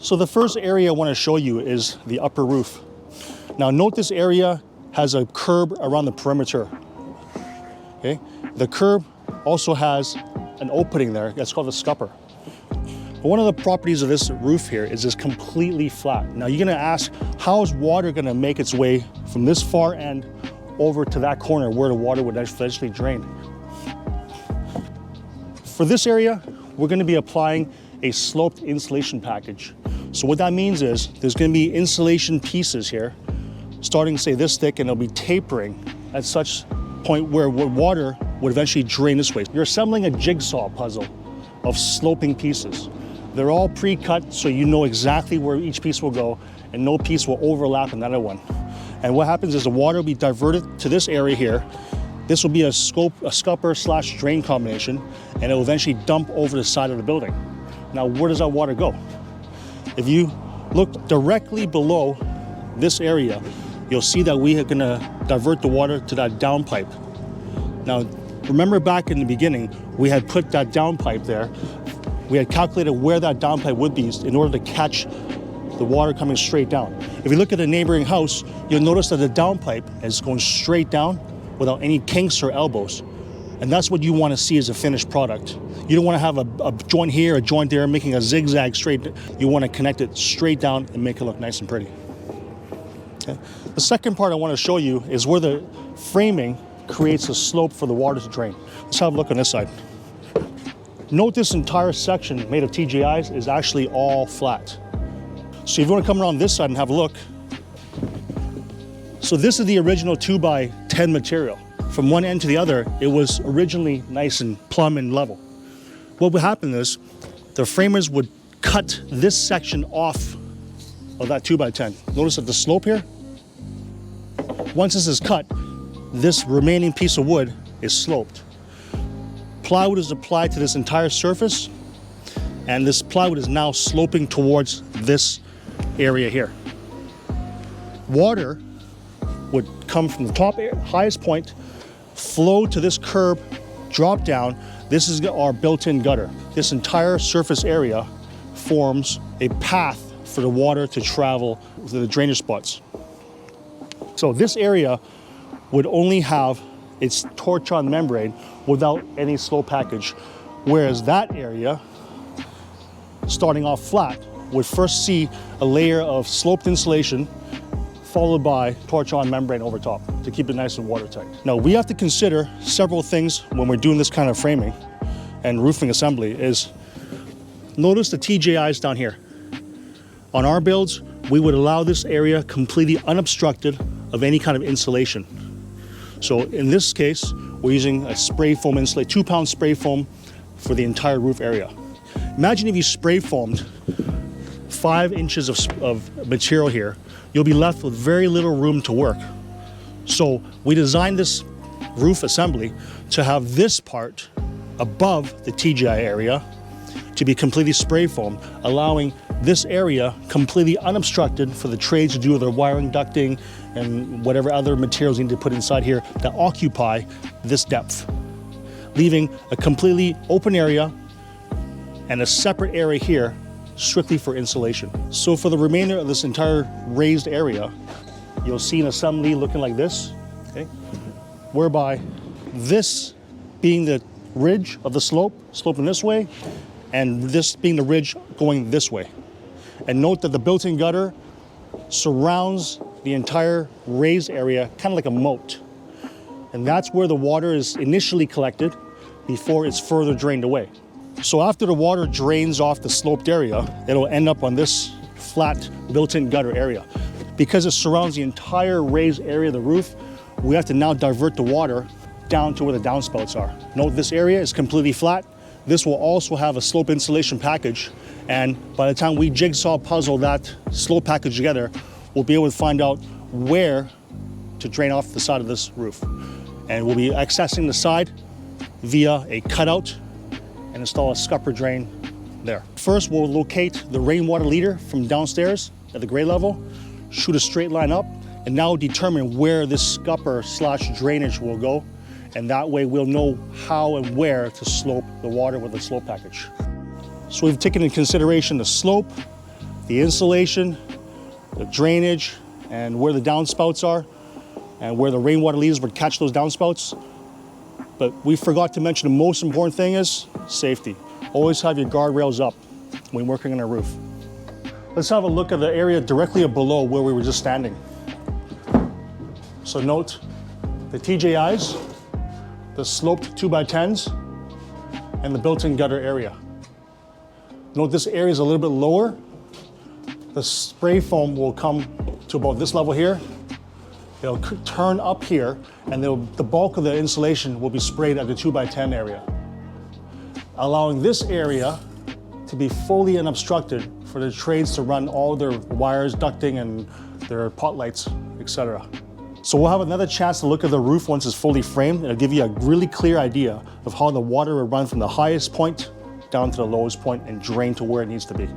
So the first area I want to show you is the upper roof. Now note this area has a curb around the perimeter. Okay? The curb also has an opening there, that's called a scupper. But one of the properties of this roof here is it's completely flat. Now you're gonna ask, how is water gonna make its way from this far end over to that corner where the water would eventually drain? For this area, we're gonna be applying a sloped insulation package. So what that means is there's gonna be insulation pieces here, starting say this thick, and it'll be tapering at such point where water would eventually drain this way. You're assembling a jigsaw puzzle of sloping pieces. They're all pre-cut, so you know exactly where each piece will go, and no piece will overlap another one. And what happens is the water will be diverted to this area here. This will be a scupper/drain combination, and it will eventually dump over the side of the building. Now, where does that water go? If you look directly below this area, you'll see that we are gonna divert the water to that downpipe. Now, remember back in the beginning, we had put that downpipe there. We had calculated where that downpipe would be in order to catch the water coming straight down. If you look at the neighboring house, you'll notice that the downpipe is going straight down without any kinks or elbows. And that's what you want to see as a finished product. You don't want to have a joint here, a joint there, making a zigzag straight. You want to connect it straight down and make it look nice and pretty. Okay. The second part I want to show you is where the framing creates a slope for the water to drain. Let's have a look on this side. Note this entire section made of TGIs is actually all flat. So if you want to come around this side and have a look. So this is the original 2x10 material. From one end to the other, it was originally nice and plumb and level. What would happen is the framers would cut this section off of that 2x10. Notice that the slope here, once this is cut, this remaining piece of wood is sloped. Plywood is applied to this entire surface, and this plywood is now sloping towards this area here. Water would come from the top highest point, flow to this curb, drop down. This is our built-in gutter. This entire surface area forms a path for the water to travel to the drainage spots. So this area would only have its torch-on membrane without any slope package, whereas that area, starting off flat, would first see a layer of sloped insulation followed by torch-on membrane over top to keep it nice and watertight. Now, we have to consider several things when we're doing this kind of framing and roofing assembly is, notice the TJIs down here. On our builds, we would allow this area completely unobstructed of any kind of insulation. So in this case, we're using a spray foam insulate, 2-pound spray foam for the entire roof area. Imagine if you spray foamed 5 inches of material here, you'll be left with very little room to work. So we designed this roof assembly to have this part above the TGI area to be completely spray foam, allowing this area completely unobstructed for the trades to do their wiring, ducting, and whatever other materials you need to put inside here that occupy this depth, leaving a completely open area and a separate area here strictly for insulation. So for the remainder of this entire raised area, you'll see an assembly looking like this, okay? Whereby this being the ridge of the slope, sloping this way, and this being the ridge going this way. And note that the built-in gutter surrounds the entire raised area, kind of like a moat. And that's where the water is initially collected before it's further drained away. So after the water drains off the sloped area, it'll end up on this flat built-in gutter area. Because it surrounds the entire raised area of the roof, we have to now divert the water down to where the downspouts are. Note this area is completely flat. This will also have a slope insulation package, and by the time we jigsaw puzzle that slope package together, we'll be able to find out where to drain off the side of this roof. And we'll be accessing the side via a cutout and install a scupper drain there. First, we'll locate the rainwater leader from downstairs at the grade level, shoot a straight line up, and now determine where this scupper/drainage will go. And that way we'll know how and where to slope the water with the slope package. So we've taken into consideration the slope, the insulation, the drainage, and where the downspouts are, and where the rainwater leaders would catch those downspouts. But we forgot to mention the most important thing is safety. Always have your guardrails up when working on a roof. Let's have a look at the area directly below where we were just standing. So note the TJIs, the sloped 2x10s, and the built-in gutter area. Note this area is a little bit lower. The spray foam will come to about this level here. It'll turn up here, and the bulk of the insulation will be sprayed at the 2x10 area, allowing this area to be fully unobstructed for the trades to run all their wires, ducting, and their pot lights, etc. So we'll have another chance to look at the roof once it's fully framed. It'll give you a really clear idea of how the water will run from the highest point down to the lowest point and drain to where it needs to be.